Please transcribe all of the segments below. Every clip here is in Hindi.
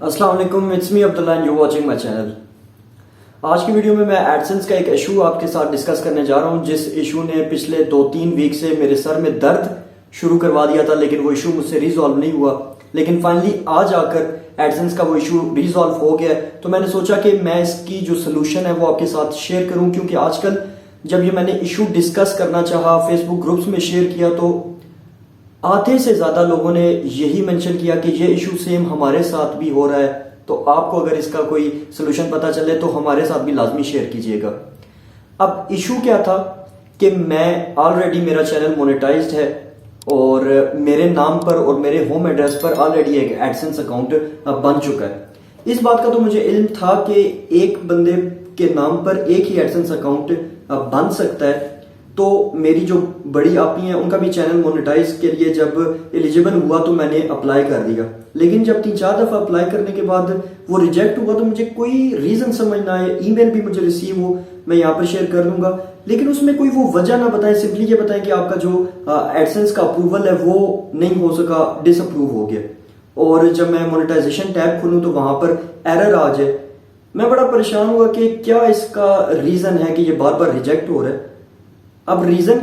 अस्सलाम वालेकुम, it's me Abdullah and you watching my channel. आज की वीडियो में मैं एडसेंस का एक इशू आपके साथ डिस्कस करने जा रहा हूं, जिस इशू ने पिछले 2-3 वीक से मेरे सर में दर्द शुरू करवा दिया था, लेकिन वो इशू मुझसे रिजॉल्व नहीं हुआ। लेकिन फाइनली आज आकर एडसेंस का वो इशू रिजॉल्व हो गया। तो मैंने सोचा कि मैं इसकी जो सोल्यूशन है वो आपके साथ शेयर करूं, क्योंकि आजकल जब ये मैंने इशू डिस्कस करना चाहा, फेसबुक ग्रुप्स में शेयर किया, तो आधे से ज्यादा लोगों ने यही मेंशन किया कि ये इशू सेम हमारे साथ भी हो रहा है। तो आपको अगर इसका कोई सोल्यूशन पता चले तो हमारे साथ भी लाजमी शेयर कीजिएगा। अब इशू क्या था कि मैं ऑलरेडी, मेरा चैनल मोनेटाइज्ड है और मेरे नाम पर और मेरे होम एड्रेस पर ऑलरेडी एक एडसेंस अकाउंट बन चुका है। इस बात का तो मुझे इल्म था कि एक बंदे के नाम पर एक ही एडसेंस अकाउंट बन सकता है। तो मेरी जो बड़ी आपी हैं उनका भी चैनल मोनेटाइज के लिए जब एलिजिबल हुआ तो मैंने अप्लाई कर दिया। लेकिन जब 3-4 दफा अप्लाई करने के बाद वो रिजेक्ट हुआ तो मुझे कोई रीजन समझ ना आए। ईमेल भी मुझे रिसीव हो, मैं यहाँ पर शेयर कर दूंगा, लेकिन उसमें कोई वो वजह ना बताएं, सिंपली ये बताएं कि आपका जो एडसेंस का अप्रूवल है वो नहीं हो सका, डिसअप्रूव हो गया। और जब मैं मोनेटाइजेशन टैब खोलूं तो वहां पर एरर आ जाए। मैं बड़ा परेशान हुआ कि क्या इसका रीजन है कि ये बार बार रिजेक्ट हो रहा है। अब रीजन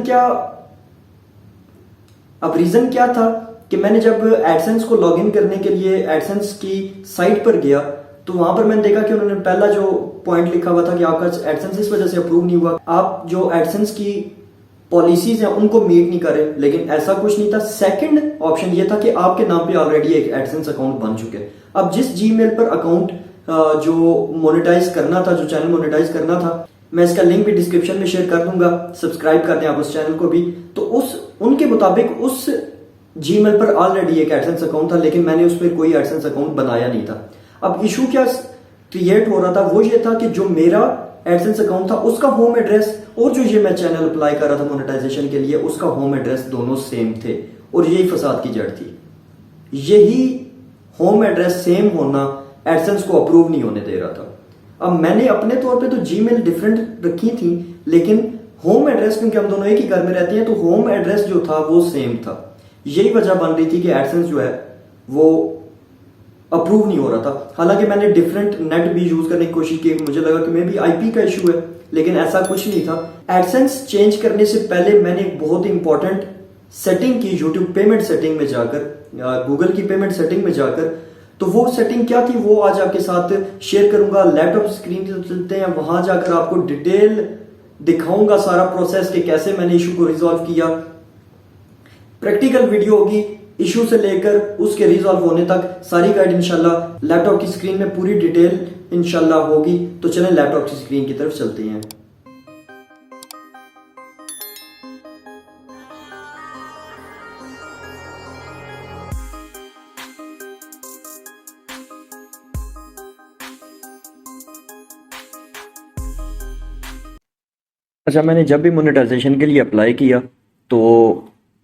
क्या था कि मैंने जब एडसेंस को लॉगिन करने के लिए एडसेंस की साइट पर गया तो वहां पर मैंने देखा कि उन्होंने पहला जो पॉइंट लिखा हुआ था कि आपका एडसेंस इस वजह से अप्रूव नहीं हुआ, आप जो एडसेंस की पॉलिसीज हैं उनको मीट नहीं करे। लेकिन ऐसा कुछ नहीं था। सेकंड ऑप्शन ये था कि आपके नाम पे ऑलरेडी एक एडसेंस अकाउंट बन चुके हैं। अब जिस जीमेल पर अकाउंट जो मोनेटाइज करना था, जो चैनल मोनेटाइज करना था, मैं इसका लिंक भी डिस्क्रिप्शन में शेयर कर दूंगा, सब्सक्राइब कर दें आप उस चैनल को भी। तो उनके मुताबिक उस जीमेल पर ऑलरेडी एक एडसेंस अकाउंट था, लेकिन मैंने उस पर कोई एडसेंस अकाउंट बनाया नहीं था। अब इशू क्या क्रिएट हो रहा था, वो ये था कि जो मेरा एडसेंस अकाउंट था उसका होम एड्रेस और जो ये मैं चैनल अप्लाई कर रहा था मोनेटाइजेशन के लिए उसका होम एड्रेस दोनों सेम थे। और यही फसाद की जड़ थी। यही होम एड्रेस सेम होना एडसेंस को अप्रूव नहीं होने दे रहा था। अब मैंने अपने तौर पे तो जीमेल डिफरेंट रखी थी, लेकिन होम एड्रेस, क्योंकि हम दोनों एक ही घर में रहते हैं, तो होम एड्रेस जो था वो सेम था। यही वजह बन रही थी कि एडसेंस जो है वो अप्रूव नहीं हो रहा था। हालांकि मैंने डिफरेंट नेट भी यूज करने की कोशिश की, मुझे लगा कि मे बी आईपी का इशू है, लेकिन ऐसा कुछ नहीं था। एडसेंस चेंज करने से पहले मैंने एक बहुत ही इंपॉर्टेंट सेटिंग की यूट्यूब पेमेंट सेटिंग में जाकर, गूगल की पेमेंट सेटिंग में जाकर। तो वो सेटिंग क्या थी वो आज आपके साथ शेयर करूंगा। लैपटॉप स्क्रीन पे चलते हैं, वहां जाकर आपको डिटेल दिखाऊंगा सारा प्रोसेस कि कैसे मैंने इशू को रिजॉल्व किया। प्रैक्टिकल वीडियो होगी इशू से लेकर उसके रिजॉल्व होने तक, सारी गाइड इंशाल्लाह लैपटॉप की स्क्रीन में पूरी डिटेल इंशाल्लाह होगी। तो चलें लैपटॉप की स्क्रीन की तरफ चलते हैं। अच्छा, मैंने जब भी मोनेटाइजेशन के लिए अप्लाई किया तो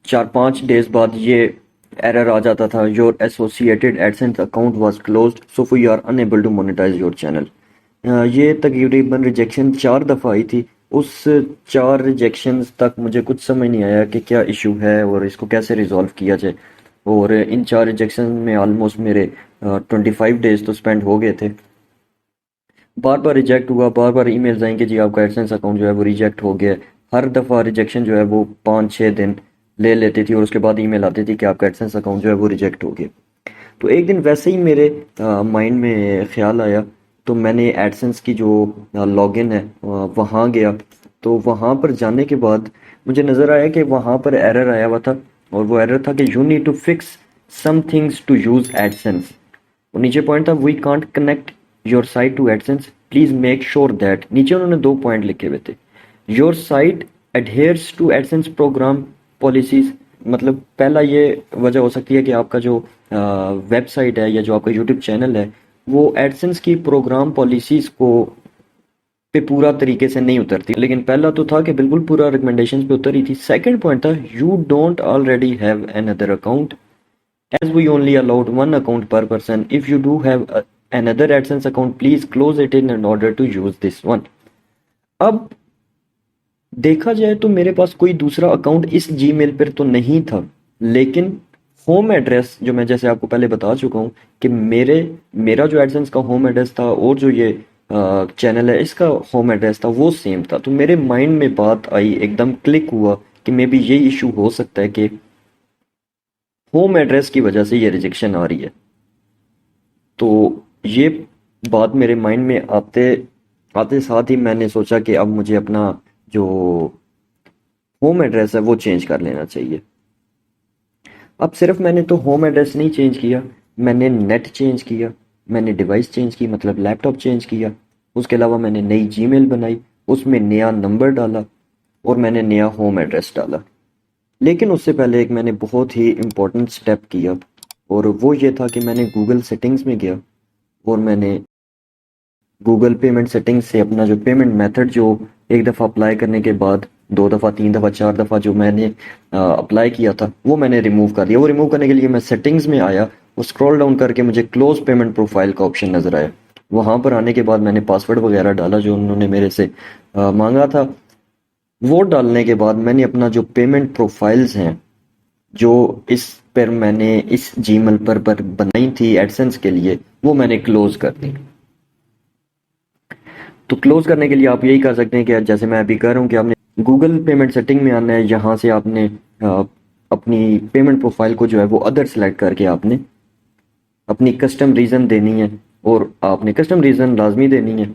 4-5 डेज बाद ये एरर आ जाता था, your associated AdSense account was closed so you are unable to monetize your channel. ये तकरीबन रिजेक्शन 4 दफ़ा आई थी। उस 4 रिजेक्शन तक मुझे कुछ समझ नहीं आया कि क्या इशू है और इसको कैसे रिजॉल्व किया जाए। और इन 4 रिजेक्शन में ऑलमोस्ट मेरे 25 डेज तो स्पेंड हो गए थे। बार बार रिजेक्ट हुआ, बार बार ईमेल्स आएंगे जी आपका एडसेंस अकाउंट जो है वो रिजेक्ट हो गया। हर दफ़ा रिजेक्शन जो है वो 5-6 दिन ले लेती थी और उसके बाद ईमेल आती थी कि आपका एडसेंस अकाउंट जो है वो रिजेक्ट हो गया। तो एक दिन वैसे ही मेरे माइंड में ख्याल आया, तो मैंने एडसेंस की जो लॉगिन है वहाँ गया। तो वहाँ पर जाने के बाद मुझे नज़र आया कि वहाँ पर एरर आया हुआ था, और वो एरर था कि you need to fix some things to use AdSense. और नीचे पॉइंट था, we can't connect your site to AdSense, please make sure that. नीचे उन्होंने 2 पॉइंट लिखे हुए थे, your site adheres to AdSense program policies. मतलब पहला ये वजह हो सकती है कि आपका जो वेबसाइट है या जो आपका यूट्यूब चैनल है वो एडसेंस की प्रोग्राम पॉलिसीज को पे पूरा तरीके से नहीं उतरती। लेकिन पहला तो था कि बिल्कुल पूरा रिकमेंडेशंस पे उतर रही थी। सेकंड पॉइंट था, you don't already have another account as we only allowed one account per person. If you do have another AdSense account, please close it in order to use this one. अब देखा जाए तो मेरे पास कोई दूसरा अकाउंट इस जीमेल पर तो नहीं था, लेकिन होम एड्रेस जो मैं जैसे आपको पहले बता चुका हूँ कि मेरा जो एडसेंस का होम एड्रेस था और जो ये चैनल है इसका होम एड्रेस था वो सेम था। तो मेरे माइंड में बात आई, एकदम क्लिक हुआ कि मे बी ये इशू हो सकता है कि होम एड्रेस की वजह से ये रिजेक्शन आ रही है। तो ये बात मेरे माइंड में आते आते साथ ही मैंने सोचा कि अब मुझे अपना जो होम एड्रेस है वो चेंज कर लेना चाहिए। अब सिर्फ मैंने तो होम एड्रेस नहीं चेंज किया, मैंने नेट चेंज किया, मैंने डिवाइस चेंज की मतलब लैपटॉप चेंज किया, उसके अलावा मैंने नई जीमेल बनाई, उसमें नया नंबर डाला और मैंने नया होम एड्रेस डाला। लेकिन उससे पहले एक मैंने बहुत ही इम्पोर्टेंट स्टेप किया और वो ये था कि मैंने गूगल सेटिंग्स में गया और मैंने गूगल पेमेंट सेटिंग्स से अपना जो पेमेंट मेथड जो एक दफ़ा अप्लाई करने के बाद 2 दफ़ा 3 दफ़ा 4 दफ़ा जो मैंने अप्लाई किया था वो मैंने रिमूव कर दिया। वो रिमूव करने के लिए मैं सेटिंग्स में आया, वो स्क्रॉल डाउन करके मुझे क्लोज पेमेंट प्रोफाइल का ऑप्शन नज़र आया। वहाँ पर आने के बाद मैंने पासवर्ड वगैरह डाला जो उन्होंने मेरे से मांगा था। वो डालने के बाद मैंने अपना जो पेमेंट प्रोफाइल्स हैं जो इस पर मैंने इस जीमेल पर बनाई थी एडसेंस के लिए वो मैंने क्लोज कर दी। तो क्लोज करने के लिए आप यही कर सकते हैं कि जैसे मैं अभी कर रहा हूँ कि आपने गूगल पेमेंट सेटिंग में आना है, यहाँ से आपने अपनी पेमेंट प्रोफाइल को जो है वो अदर सेलेक्ट करके आपने अपनी कस्टम रीज़न देनी है और आपने कस्टम रीज़न लाजमी देनी है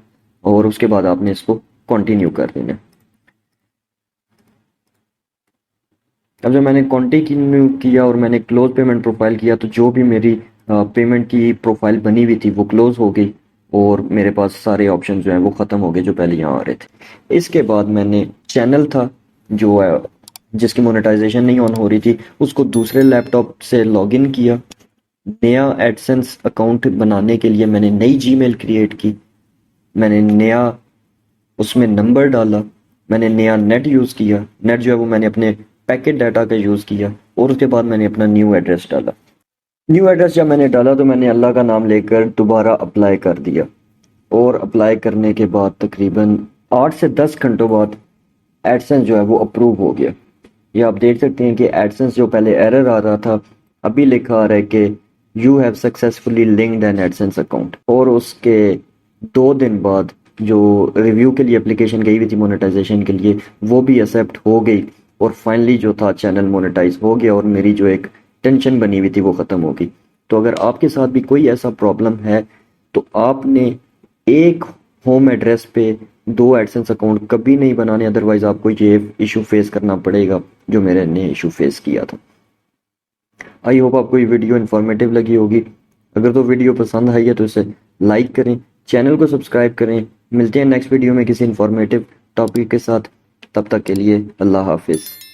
और उसके बाद आपने इसको कंटिन्यू कर देना है। अब जब मैंने कंटिन्यू किया और मैंने क्लोज पेमेंट प्रोफाइल किया तो जो भी मेरी पेमेंट की प्रोफाइल बनी हुई थी वो क्लोज हो गई और मेरे पास सारे ऑप्शन जो हैं वो ख़त्म हो गए जो पहले यहाँ आ रहे थे। इसके बाद मैंने चैनल था जो जिसकी मोनेटाइजेशन नहीं ऑन हो रही थी उसको दूसरे लैपटॉप से लॉगिन किया। नया एडसेंस अकाउंट बनाने के लिए मैंने नई जीमेल क्रिएट की, मैंने नया उसमें नंबर डाला, मैंने नया नेट यूज़ किया, नेट जो है वो मैंने अपने पैकेट डाटा का यूज़ किया और उसके बाद मैंने अपना न्यू एड्रेस डाला। न्यू एड्रेस जब मैंने डाला तो मैंने अल्लाह का नाम लेकर दोबारा अप्लाई कर दिया और अप्लाई करने के बाद तकरीबन 8 से 10 घंटों बाद एडसेंस जो है वो अप्रूव हो गया। ये आप देख सकते हैं कि एडसेंस जो पहले एरर आ रहा था अभी लिखा आ रहा है कि you have successfully linked N AdSense account. और उसके 2 दिन बाद जो रिव्यू के लिए एप्लीकेशन गई हुई थी मोनेटाइजेशन के लिए वो भी एक्सेप्ट हो गई और फाइनली जो था चैनल मोनेटाइज हो गया और मेरी जो एक टेंशन बनी हुई थी वो ख़त्म हो गई। तो अगर आपके साथ भी कोई ऐसा प्रॉब्लम है तो आपने एक होम एड्रेस पे 2 एडसेंस अकाउंट कभी नहीं बनाने, अदरवाइज आपको ये इशू फेस करना पड़ेगा जो मेरे ने इशू फेस किया था। आई होप आपको ये वीडियो इन्फॉर्मेटिव लगी होगी। अगर तो वीडियो पसंद आई है तो इसे लाइक करें, चैनल को सब्सक्राइब करें। मिलते हैं नेक्स्ट वीडियो में किसी इन्फॉर्मेटिव टॉपिक के साथ। तब तक के लिए अल्लाह हाफिज़।